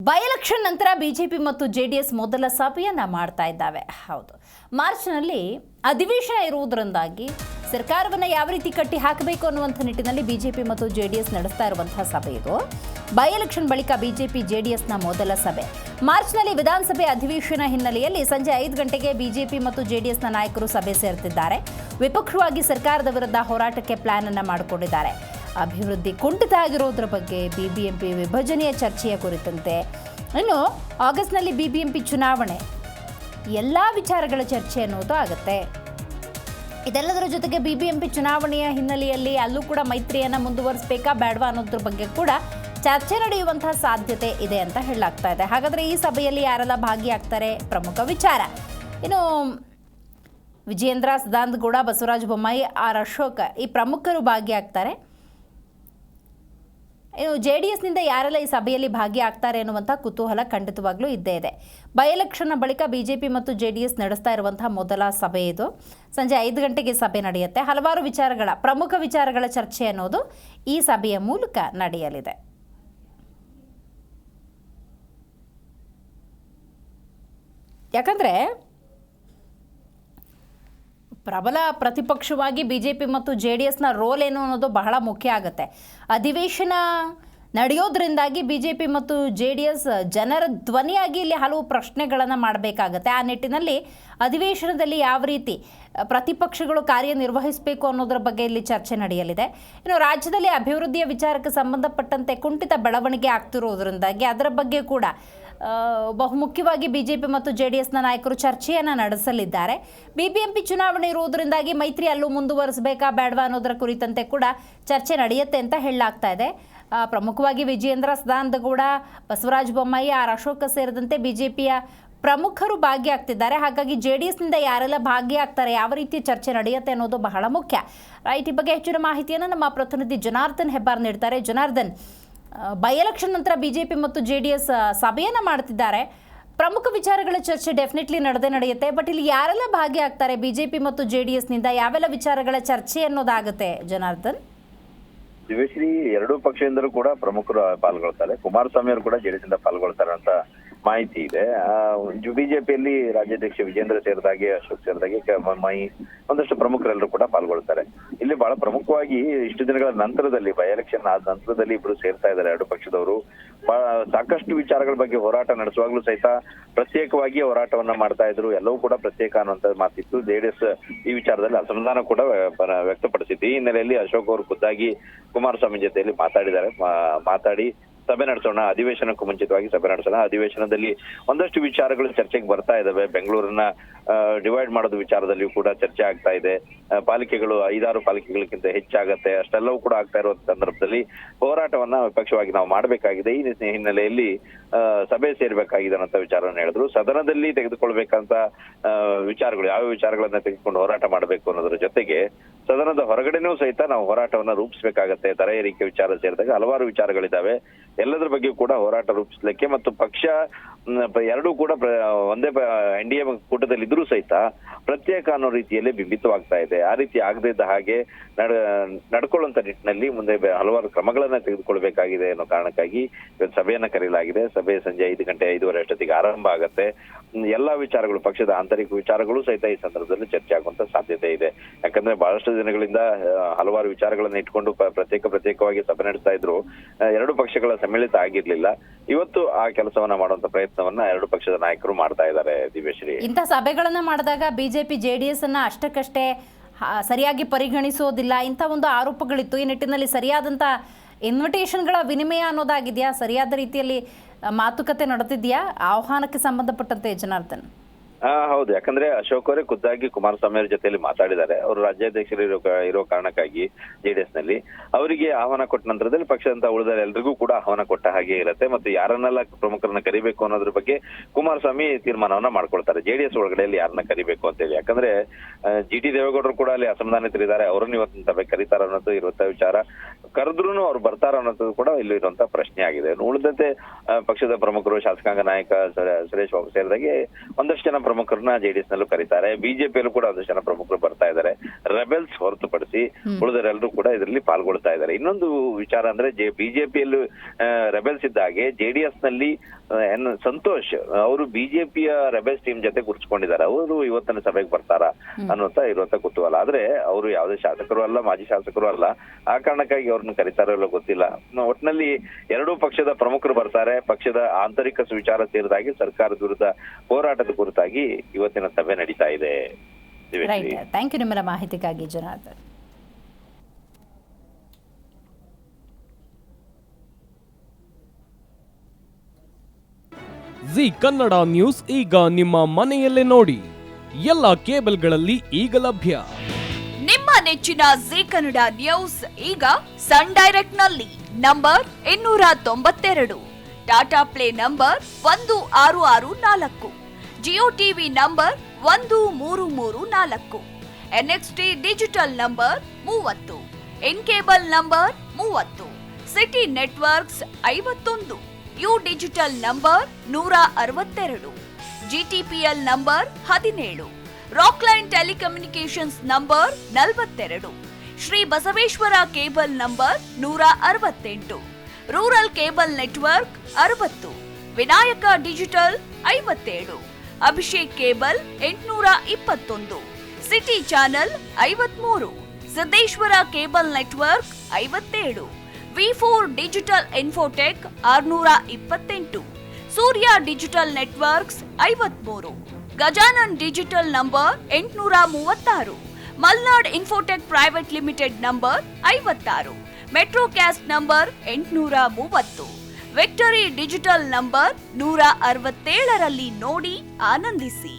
By election ನಂತರ BJP ಮತ್ತು JDS ಮೊದಲ ಸಭೆಯನ್ನ ಮಾಡ್ತಾ ಇದ್ದಾವೆ. ಹೌದು, ಮಾರ್ಚ್ನಲ್ಲಿ ಅಧಿವೇಶನ ಇರುವುದರಿಂದಾಗಿ ಸರ್ಕಾರವನ್ನು ಯಾವ ರೀತಿ ಕಟ್ಟಿ ಹಾಕಬೇಕು ಅನ್ನುವಂಥ ನಿಟ್ಟಿನಲ್ಲಿ ಬಿಜೆಪಿ ಮತ್ತು ಜೆಡಿಎಸ್ ನಡೆಸ್ತಾ ಇರುವಂತಹ ಸಭೆ ಇದು. ಬೈ ಎಲೆಕ್ಷನ್ ಬಳಿಕ ಬಿಜೆಪಿ ಜೆಡಿಎಸ್ನ ಮೊದಲ ಸಭೆ ಮಾರ್ಚ್ನಲ್ಲಿ ವಿಧಾನಸಭೆ ಅಧಿವೇಶನ ಹಿನ್ನೆಲೆಯಲ್ಲಿ ಸಂಜೆ 5 ಗಂಟೆಗೆ ಬಿಜೆಪಿ ಮತ್ತು ಜೆಡಿಎಸ್ನ ನಾಯಕರು ಸಭೆ ಸೇರ್ತಿದ್ದಾರೆ. ವಿಪಕ್ಷವಾಗಿ ಸರ್ಕಾರದ ವಿರುದ್ಧ ಹೋರಾಟಕ್ಕೆ ಪ್ಲಾನ್ ಅನ್ನ ಮಾಡಿಕೊಂಡಿದ್ದಾರೆ. ಅಭಿವೃದ್ಧಿ ಕುಂಠಿತ ಆಗಿರೋದ್ರ ಬಗ್ಗೆ, ಬಿಬಿಎಂಪಿ ವಿಭಜನೆಯ ಚರ್ಚೆಯ ಕುರಿತಂತೆ, ಇನ್ನು ಆಗಸ್ಟ್ನಲ್ಲಿ ಬಿಬಿಎಂಪಿ ಚುನಾವಣೆ, ಎಲ್ಲ ವಿಚಾರಗಳ ಚರ್ಚೆ ಅನ್ನೋದು ಆಗುತ್ತೆ. ಇದೆಲ್ಲದರ ಜೊತೆಗೆ ಬಿಬಿಎಂಪಿ ಚುನಾವಣೆಯ ಹಿನ್ನೆಲೆಯಲ್ಲಿ ಅಲ್ಲೂ ಕೂಡ ಮೈತ್ರಿಯನ್ನು ಮುಂದುವರಿಸಬೇಕಾ ಬೇಡವಾ ಅನ್ನೋದ್ರ ಬಗ್ಗೆ ಕೂಡ ಚರ್ಚೆ ನಡೆಯುವಂತಹ ಸಾಧ್ಯತೆ ಇದೆ ಅಂತ ಹೇಳಲಾಗ್ತಾ ಇದೆ. ಹಾಗಾದರೆ ಈ ಸಭೆಯಲ್ಲಿ ಯಾರೆಲ್ಲ ಭಾಗಿಯಾಗ್ತಾರೆ? ಪ್ರಮುಖ ವಿಚಾರ. ಇನ್ನು ವಿಜಯೇಂದ್ರ, ಸದಾನಂದಗೌಡ, ಬಸವರಾಜ ಬೊಮ್ಮಾಯಿ, ಆರ್ ಅಶೋಕ್ ಈ ಪ್ರಮುಖರು ಭಾಗಿಯಾಗ್ತಾರೆ. ಇನ್ನು ಜೆಡಿಎಸ್ನಿಂದ ಯಾರೆಲ್ಲ ಈ ಸಭೆಯಲ್ಲಿ ಭಾಗಿಯಾಗ್ತಾರೆ ಅನ್ನುವಂಥ ಕುತೂಹಲ ಖಂಡಿತವಾಗ್ಲೂ ಇದ್ದೇ ಇದೆ. ಬೈ ಎಲೆಕ್ಷನ್ನ ಬಳಿಕ ಬಿಜೆಪಿ ಮತ್ತು ಜೆಡಿಎಸ್ ನಡೆಸ್ತಾ ಇರುವಂತಹ ಮೊದಲ ಸಭೆ ಇದು. ಸಂಜೆ 5 ಗಂಟೆಗೆ ಸಭೆ ನಡೆಯುತ್ತೆ. ಹಲವಾರು ವಿಚಾರಗಳ, ಪ್ರಮುಖ ವಿಚಾರಗಳ ಚರ್ಚೆ ಅನ್ನೋದು ಈ ಸಭೆಯ ಮೂಲಕ ನಡೆಯಲಿದೆ. ಯಾಕಂದರೆ ಪ್ರಬಲ ಪ್ರತಿಪಕ್ಷವಾಗಿ ಬಿಜೆಪಿ ಮತ್ತು ಜೆಡಿಎಸ್ನ ರೋಲ್ ಏನು ಅನ್ನೋದು ಬಹಳ ಮುಖ್ಯ ಆಗುತ್ತೆ. ಅಧಿವೇಶನ ನಡೆಯೋದ್ರಿಂದಾಗಿ ಬಿಜೆಪಿ ಮತ್ತು ಜೆಡಿಎಸ್ ಜನರ ಧ್ವನಿಯಾಗಿ ಇಲ್ಲಿ ಹಲವು ಪ್ರಶ್ನೆಗಳನ್ನು ಮಾಡಬೇಕಾಗತ್ತೆ. ಆ ನಿಟ್ಟಿನಲ್ಲಿ ಅಧಿವೇಶನದಲ್ಲಿ ಯಾವ ರೀತಿ ಪ್ರತಿಪಕ್ಷಗಳು ಕಾರ್ಯನಿರ್ವಹಿಸಬೇಕು ಅನ್ನೋದ್ರ ಬಗ್ಗೆ ಇಲ್ಲಿ ಚರ್ಚೆ ನಡೆಯಲಿದೆ. ಇನ್ನು ರಾಜ್ಯದಲ್ಲಿ ಅಭಿವೃದ್ಧಿಯ ವಿಚಾರಕ್ಕೆ ಸಂಬಂಧಪಟ್ಟಂತೆ ಕುಂಠಿತ ಬೆಳವಣಿಗೆ ಆಗ್ತಿರೋದ್ರಿಂದಾಗಿ ಅದರ ಬಗ್ಗೆ ಕೂಡ ಬಹುಮುಖ್ಯವಾಗಿ ಬಿಜೆಪಿ ಮತ್ತು ಜೆಡಿಎಸ್ನ ನಾಯಕರು ಚರ್ಚೆಯನ್ನು ನಡೆಸಲಿದ್ದಾರೆ. ಬಿಬಿಎಂಪಿ ಚುನಾವಣೆ ಇರುವುದರಿಂದಾಗಿ ಮೈತ್ರಿ ಅಲ್ಲೂ ಮುಂದುವರಿಸಬೇಕಾ ಬೇಡವಾ ಅನ್ನೋದರ ಕುರಿತಂತೆ ಕೂಡ ಚರ್ಚೆ ನಡೆಯುತ್ತೆ ಅಂತ ಹೇಳಲಾಗ್ತಾ ಇದೆ. ಪ್ರಮುಖವಾಗಿ ವಿಜಯೇಂದ್ರ, ಸದಾನಂದಗೌಡ, ಬಸವರಾಜ ಬೊಮ್ಮಾಯಿ, ಆರ್ ಅಶೋಕ್ ಸೇರಿದಂತೆ ಬಿಜೆಪಿಯ ಪ್ರಮುಖರು ಭಾಗಿಯಾಗ್ತಿದ್ದಾರೆ. ಹಾಗಾಗಿ ಜೆಡಿಎಸ್ನಿಂದ ಯಾರೆಲ್ಲ ಭಾಗಿಯಾಗ್ತಾರೆ, ಯಾವ ರೀತಿ ಚರ್ಚೆ ನಡೆಯುತ್ತೆ ಅನ್ನೋದು ಬಹಳ ಮುಖ್ಯ. ರೈಟ್, ಈ ಬಗ್ಗೆ ಹೆಚ್ಚಿನ ಮಾಹಿತಿಯನ್ನು ನಮ್ಮ ಪ್ರತಿನಿಧಿ ಜನಾರ್ದನ್ ಹೆಬ್ಬಾರ್ ನೀಡ್ತಾರೆ. ಜನಾರ್ದನ್, ಬೈ ಎಲೆಕ್ಷನ್ ನಂತರ ಬಿಜೆಪಿ ಮತ್ತು ಜೆಡಿಎಸ್ ಸಭೆಯನ್ನು ಮಾಡ್ತಿದ್ದಾರೆ. ಪ್ರಮುಖ ವಿಚಾರಗಳ ಚರ್ಚೆ ಡೆಫಿನೆಟ್ಲಿ ನಡೆಯುತ್ತೆ. ಬಟ್ ಇಲ್ಲಿ ಯಾರೆಲ್ಲ ಭಾಗಿಯಾಗ್ತಾರೆ ಬಿಜೆಪಿ ಮತ್ತು ಜೆಡಿಎಸ್ನಿಂದ, ಯಾವೆಲ್ಲ ವಿಚಾರಗಳ ಚರ್ಚೆ ಅನ್ನೋದಾಗುತ್ತೆ ಜನಾರ್ದನ್? ದಿವೇಶ್ರೀ, ಎರಡೂ ಪಕ್ಷದಿಂದಲೂ ಕೂಡ ಪ್ರಮುಖರು ಪಾಲ್ಗೊಳ್ತಾರೆ. ಕುಮಾರಸ್ವಾಮಿ ಅವರು ಕೂಡ ಜೆಡಿಎಸ್ ಇಂದ ಪಾಲ್ಗೊಳ್ತಾರೆ ಅಂತ ಮಾಹಿತಿ ಇದೆ. ಬಿಜೆಪಿಯಲ್ಲಿ ರಾಜ್ಯಾಧ್ಯಕ್ಷ ವಿಜೇಂದ್ರ ಸೇರಿದಾಗೆ, ಅಶೋಕ್ ಸೇರಿದಾಗೆ, ಬೊಮ್ಮಾಯಿ, ಒಂದಷ್ಟು ಪ್ರಮುಖರೆಲ್ಲರೂ ಕೂಡ ಪಾಲ್ಗೊಳ್ತಾರೆ. ಇಲ್ಲಿ ಬಹಳ ಪ್ರಮುಖವಾಗಿ ಇಷ್ಟು ದಿನಗಳ ನಂತರದಲ್ಲಿ, ಬೈ ಎಲೆಕ್ಷನ್ ಆದ ನಂತರದಲ್ಲಿ ಇಬ್ರು ಸೇರ್ತಾ ಇದ್ದಾರೆ ಎರಡು ಪಕ್ಷದವರು. ಸಾಕಷ್ಟು ವಿಚಾರಗಳ ಬಗ್ಗೆ ಹೋರಾಟ ನಡೆಸುವಾಗ್ಲೂ ಸಹಿತ ಪ್ರತ್ಯೇಕವಾಗಿ ಹೋರಾಟವನ್ನ ಮಾಡ್ತಾ ಇದ್ರು. ಎಲ್ಲವೂ ಕೂಡ ಪ್ರತ್ಯೇಕ ಅನ್ನುವಂತ ಮಾತಿತ್ತು. ಜೆಡಿಎಸ್ ಈ ವಿಚಾರದಲ್ಲಿ ಅಸಮಾಧಾನ ಕೂಡ ವ್ಯಕ್ತಪಡಿಸಿತ್ತು. ಈ ಹಿನ್ನೆಲೆಯಲ್ಲಿ ಅಶೋಕ್ ಅವರು ಖುದ್ದಾಗಿ ಕುಮಾರಸ್ವಾಮಿ ಜೊತೆಯಲ್ಲಿ ಮಾತಾಡಿ ಸಭೆ ನಡೆಸೋಣ, ಅಧಿವೇಶನಕ್ಕೂ ಮುಂಚಿತವಾಗಿ ಸಭೆ ನಡೆಸೋಣ, ಅಧಿವೇಶನದಲ್ಲಿ ಒಂದಷ್ಟು ವಿಚಾರಗಳು ಚರ್ಚೆಗೆ ಬರ್ತಾ ಇದಾವೆ. ಬೆಂಗಳೂರನ್ನ ಡಿವೈಡ್ ಮಾಡೋದು ವಿಚಾರದಲ್ಲಿಯೂ ಕೂಡ ಚರ್ಚೆ ಆಗ್ತಾ ಇದೆ. ಪಾಲಿಕೆಗಳು 5-6 ಪಾಲಿಕೆಗಳಿಗಿಂತ ಹೆಚ್ಚಾಗತ್ತೆ, ಅಷ್ಟೆಲ್ಲವೂ ಕೂಡ ಆಗ್ತಾ ಇರುವ ಸಂದರ್ಭದಲ್ಲಿ ಹೋರಾಟವನ್ನ ವಿಪಕ್ಷವಾಗಿ ನಾವು ಮಾಡಬೇಕಾಗಿದೆ. ಈ ಹಿನ್ನೆಲೆಯಲ್ಲಿ ಸಭೆ ಸೇರ್ಬೇಕಾಗಿದೆ ಅನ್ನೋ ವಿಚಾರವನ್ನು ಹೇಳಿದ್ರು. ಸದನದಲ್ಲಿ ತೆಗೆದುಕೊಳ್ಬೇಕಂತ ವಿಚಾರಗಳು, ಯಾವ ವಿಚಾರಗಳನ್ನ ತೆಗೆದುಕೊಂಡು ಹೋರಾಟ ಮಾಡಬೇಕು ಅನ್ನೋದ್ರ ಜೊತೆಗೆ ಸದನದ ಹೊರಗಡೆನೂ ಸಹಿತ ನಾವು ಹೋರಾಟವನ್ನ ರೂಪಿಸಬೇಕಾಗತ್ತೆ. ದರ ಏರಿಕೆ ವಿಚಾರ ಸೇರಿದಾಗ ಹಲವಾರು ವಿಚಾರಗಳಿದ್ದಾವೆ. ಎಲ್ಲದರ ಬಗ್ಗೆ ಕೂಡ ಹೋರಾಟ ರೂಪಿಸಲಿಕ್ಕೆ ಮತ್ತು ಪಕ್ಷ ಎರಡೂ ಕೂಡ ಒಂದೇ ಎನ್ಡಿಎ ಕೂಟದಲ್ಲಿ ಇದ್ರೂ ಸಹಿತ ಪ್ರತ್ಯೇಕ ಅನ್ನೋ ರೀತಿಯಲ್ಲಿ ಬಿಂಬಿತವಾಗ್ತಾ ಇದೆ. ಆ ರೀತಿ ಆಗದೇ ಇದ್ದ ಹಾಗೆ ನಡ್ಕೊಳ್ಳುವಂತ ನಿಟ್ಟಿನಲ್ಲಿ ಮುಂದೆ ಹಲವಾರು ಕ್ರಮಗಳನ್ನ ತೆಗೆದುಕೊಳ್ಬೇಕಾಗಿದೆ ಅನ್ನೋ ಕಾರಣಕ್ಕಾಗಿ ಇವತ್ತು ಸಭೆಯನ್ನ ಕರೆಯಲಾಗಿದೆ. ಸಭೆ ಸಂಜೆ 5 ಗಂಟೆ 5:15 ಅಷ್ಟೊತ್ತಿಗೆ ಆರಂಭ ಆಗತ್ತೆ. ಎಲ್ಲಾ ವಿಚಾರಗಳು, ಪಕ್ಷದ ಆಂತರಿಕ ವಿಚಾರಗಳು ಸಹಿತ ಈ ಸಂದರ್ಭದಲ್ಲಿ ಚರ್ಚೆ ಆಗುವಂತ ಸಾಧ್ಯತೆ ಇದೆ. ಯಾಕಂದ್ರೆ ಬಹಳಷ್ಟು ದಿನಗಳಿಂದ ಹಲವಾರು ವಿಚಾರಗಳನ್ನ ಇಟ್ಕೊಂಡು ಪ್ರತ್ಯೇಕವಾಗಿ ಸಭೆ ನಡೆಸ್ತಾ ಇದ್ರು. ಎರಡು ಪಕ್ಷಗಳ ಸಮ್ಮಿಳಿತ ಆಗಿರ್ಲಿಲ್ಲ. ಇವತ್ತು ಆ ಕೆಲಸವನ್ನ ಮಾಡುವಂತ ಪ್ರಯತ್ನವನ್ನ ಎರಡು ಪಕ್ಷದ ನಾಯಕರು ಮಾಡ್ತಾ ಇದ್ದಾರೆ. ದಿವ್ಯಶ್ರೀ, ಇಂಥ ಸಭೆಗಳನ್ನ ಮಾಡಿದಾಗ ಬಿಜೆಪಿ ಜೆಡಿಎಸ್ ಅನ್ನ ಅಷ್ಟಕ್ಕಷ್ಟೇ ಸರಿಯಾಗಿ ಪರಿಗಣಿಸೋದಿಲ್ಲ, ಇಂಥ ಒಂದು ಆರೋಪಗಳಿತ್ತು. ಈ ನಿಟ್ಟಿನಲ್ಲಿ ಸರಿಯಾದಂಥ ಇನ್ವಿಟೇಷನ್ಗಳ ವಿನಿಮಯ ಅನ್ನೋದಾಗಿದೆಯಾ? ಸರಿಯಾದ ರೀತಿಯಲ್ಲಿ ಮಾತುಕತೆ ನಡೆದಿದೆಯಾ ಆಹ್ವಾನಕ್ಕೆ ಸಂಬಂಧಪಟ್ಟಂತೆ ಜನಾರ್ದನ್? ಹೌದು, ಯಾಕಂದ್ರೆ ಅಶೋಕ್ ಅವರೇ ಖುದ್ದಾಗಿ ಕುಮಾರಸ್ವಾಮಿ ಅವರ ಜೊತೆಯಲ್ಲಿ ಮಾತಾಡಿದ್ದಾರೆ. ಅವರು ರಾಜ್ಯಾಧ್ಯಕ್ಷರು ಇರೋ ಕಾರಣಕ್ಕಾಗಿ ಜೆಡಿಎಸ್ ನಲ್ಲಿ ಅವರಿಗೆ ಆಹ್ವಾನ ಕೊಟ್ಟ ನಂತರದಲ್ಲಿ ಪಕ್ಷದಂತ ಉಳಿದ ಎಲ್ರಿಗೂ ಕೂಡ ಆಹ್ವಾನ ಕೊಟ್ಟ ಹಾಗೆ ಇರುತ್ತೆ. ಮತ್ತು ಯಾರನ್ನೆಲ್ಲ ಪ್ರಮುಖರನ್ನ ಕರಿಬೇಕು ಅನ್ನೋದ್ರ ಬಗ್ಗೆ ಕುಮಾರಸ್ವಾಮಿ ತೀರ್ಮಾನವನ್ನ ಮಾಡ್ಕೊಳ್ತಾರೆ, ಜೆಡಿಎಸ್ ಒಳಗಡೆಯಲ್ಲಿ ಯಾರನ್ನ ಕರಿಬೇಕು ಅಂತ ಹೇಳಿ. ಯಾಕಂದ್ರೆ GT ದೇವೇಗೌಡರು ಕೂಡ ಅಲ್ಲಿ ಅಸಮಾಧಾನಿತರಿದ್ದಾರೆ. ಅವರನ್ನು ಇವತ್ತಿನ ಸಭೆ ಕರೀತಾರ ಅನ್ನೋದು ಇರುವಂತ ವಿಚಾರ. ಕರೆದ್ರೂ ಅವ್ರು ಬರ್ತಾರ ಅನ್ನೋದು ಕೂಡ ಇಲ್ಲಿ ಇರುವಂತ ಪ್ರಶ್ನೆ ಆಗಿದೆ. ಉಳಿದಂತೆ ಪಕ್ಷದ ಪ್ರಮುಖರು, ಶಾಸಕಾಂಗ ನಾಯಕ ಸುರೇಶ್ ಬಾಬು ಸೇರಿದಾಗೆ ಒಂದಷ್ಟು ಜನ ಪ್ರಮುಖರನ್ನ ಜೆಡಿಎಸ್ ನಲ್ಲೂ ಕರೀತಾರೆ. ಬಿಜೆಪಿಯಲ್ಲೂ ಕೂಡ ಒಂದಷ್ಟು ಜನ ಪ್ರಮುಖರು ಬರ್ತಾ ಇದ್ದಾರೆ. ರೆಬೆಲ್ಸ್ ಹೊರತುಪಡಿಸಿ ಉಳಿದರೆಲ್ಲರೂ ಕೂಡ ಇದರಲ್ಲಿ ಪಾಲ್ಗೊಳ್ತಾ ಇದ್ದಾರೆ. ಇನ್ನೊಂದು ವಿಚಾರ ಅಂದ್ರೆ ಬಿಜೆಪಿಯಲ್ಲೂ ರೆಬೆಲ್ಸ್ ಇದ್ದಾಗೆ ಜೆಡಿಎಸ್ ನಲ್ಲಿ ಸಂತೋಷ್ ಅವರು ಬಿಜೆಪಿಯ ರೆಬೆಲ್ಸ್ ಟೀಮ್ ಜೊತೆ ಗುರ್ಸ್ಕೊಂಡಿದ್ದಾರೆ. ಅವರು ಇವತ್ತಿನ ಸಭೆಗೆ ಬರ್ತಾರಾ ಅನ್ನುವಂತ ಇರುವಂತ ಕುತೂಹಲ. ಆದ್ರೆ ಅವರು ಯಾವುದೇ ಶಾಸಕರು ಅಲ್ಲ, ಮಾಜಿ ಶಾಸಕರು ಅಲ್ಲ. ಆ ಕಾರಣಕ್ಕಾಗಿ ಅವ್ರನ್ನ ಕರೀತಾರೋ ಇಲ್ಲೋ ಗೊತ್ತಿಲ್ಲ. ಒಟ್ಟಿನಲ್ಲಿ ಎರಡೂ ಪಕ್ಷದ ಪ್ರಮುಖರು ಬರ್ತಾರೆ. ಪಕ್ಷದ ಆಂತರಿಕ ವಿಚಾರ ಸೇರಿದಾಗಿ ಸರ್ಕಾರದ ವಿರುದ್ಧ ಹೋರಾಟದ ಕುರಿತಾಗಿ ಇವತ್ತಿನ ಸಭೆ ನಡೀತಾ ಇದೆ. ಥ್ಯಾಂಕ್ ಯು ನಿಮ್ಮೆಲ್ಲ ಮಾಹಿತಿಗಾಗಿ ಜನಾರ್ದನ್. ಜಿ ಕನ್ನಡ ನ್ಯೂಸ್ ಈಗ ನಿಮ್ಮ ಮನೆಯಲ್ಲೇ ನೋಡಿ. ಎಲ್ಲ ಕೇಬಲ್ಗಳಲ್ಲಿ ಈಗ ಲಭ್ಯ. ನಿಮ್ಮ ನೆಚ್ಚಿನ ಜಿ ಕನ್ನಡ ನ್ಯೂಸ್ ಈಗ ಸನ್ ಡೈರೆಕ್ಟ್ ನಲ್ಲಿ number 292, Tata play number 1664, Jio TV number 1334, NXT digital number 30, in cable number 30, city networks 51, U digital number 162, GTPL number 17, Rockline telecommunications number 42, Shri Basaveshwara cable number 168, rural cable network 60, Vinayaka digital 57, Abhishek cable 821, city channel 53, Siddeshwara cable network 57, V4 digital Infotech 628, Surya digital networks 53, Gajanan digital number 836, Malnad Infotech Private Limited number 56, Metrocast number 830, victory digital number 167ರಲ್ಲಿ ನೋಡಿ ಆನಂದಿಸಿ.